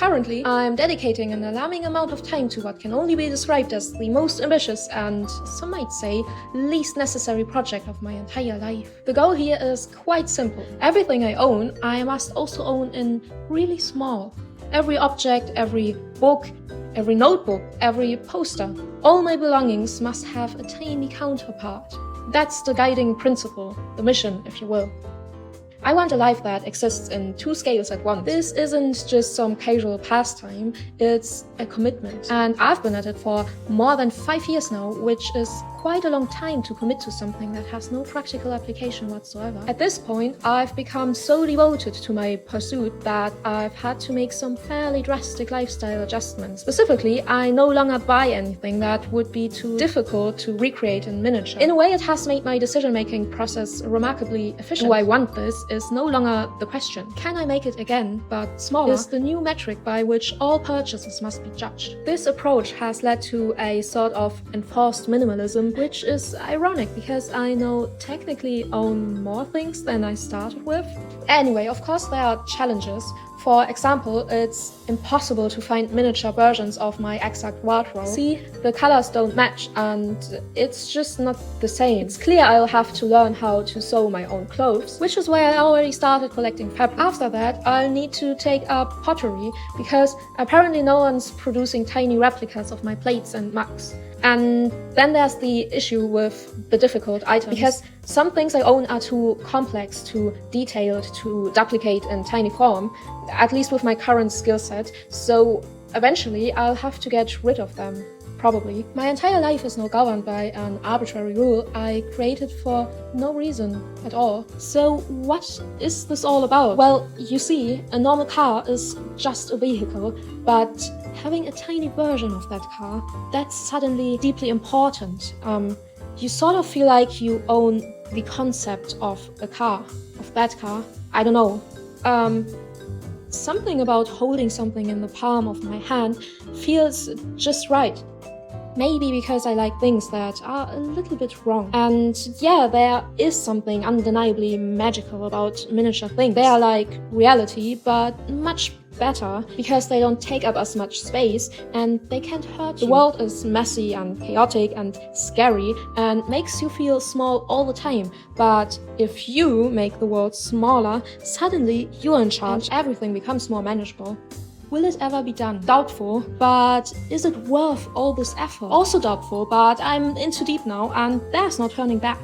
Currently, I'm dedicating an alarming amount of time to what can only be described as the most ambitious and, some might say, least necessary project of my entire life. The goal here is quite simple. Everything I own, I must also own in really small. Every object, every book, every notebook, every poster. All my belongings must have a tiny counterpart. That's the guiding principle, the mission, if you will. I want a life that exists in two scales at once. This isn't just some casual pastime, it's a commitment. And I've been at it for more than 5 years now, which is quite a long time to commit to something that has no practical application whatsoever. At this point, I've become so devoted to my pursuit that I've had to make some fairly drastic lifestyle adjustments. Specifically, I no longer buy anything that would be too difficult to recreate in miniature. In a way, it has made my decision-making process remarkably efficient. Do I want this is no longer the question. Can I make it again, but smaller, is the new metric by which all purchases must be judged. This approach has led to a sort of enforced minimalism, which is ironic because I now technically own more things than I started with. Anyway, of course there are challenges. For example, it's impossible to find miniature versions of my exact wardrobe. See, the colors don't match and it's just not the same. It's clear I'll have to learn how to sew my own clothes, which is where I already started collecting fabric. After that, I'll need to take up pottery because apparently no one's producing tiny replicas of my plates and mugs. And then there's the issue with the difficult items, because some things I own are too complex, too detailed to duplicate in tiny form, at least with my current skill set, so eventually I'll have to get rid of them, probably. My entire life is now governed by an arbitrary rule I created for no reason at all. So what is this all about? Well, you see, a normal car is just a vehicle, but having a tiny version of that car, that's suddenly deeply important. You sort of feel like you own the concept of a car, of that car. I don't know. Something about holding something in the palm of my hand feels just right. Maybe because I like things that are a little bit wrong. And yeah, there is something undeniably magical about miniature things. They are like reality, but much better because they don't take up as much space and they can't hurt you. The world is messy and chaotic and scary and makes you feel small all the time. But if you make the world smaller, suddenly you're in charge. Everything becomes more manageable. Will it ever be done? Doubtful, but is it worth all this effort? Also doubtful, but I'm in too deep now and there's no turning back.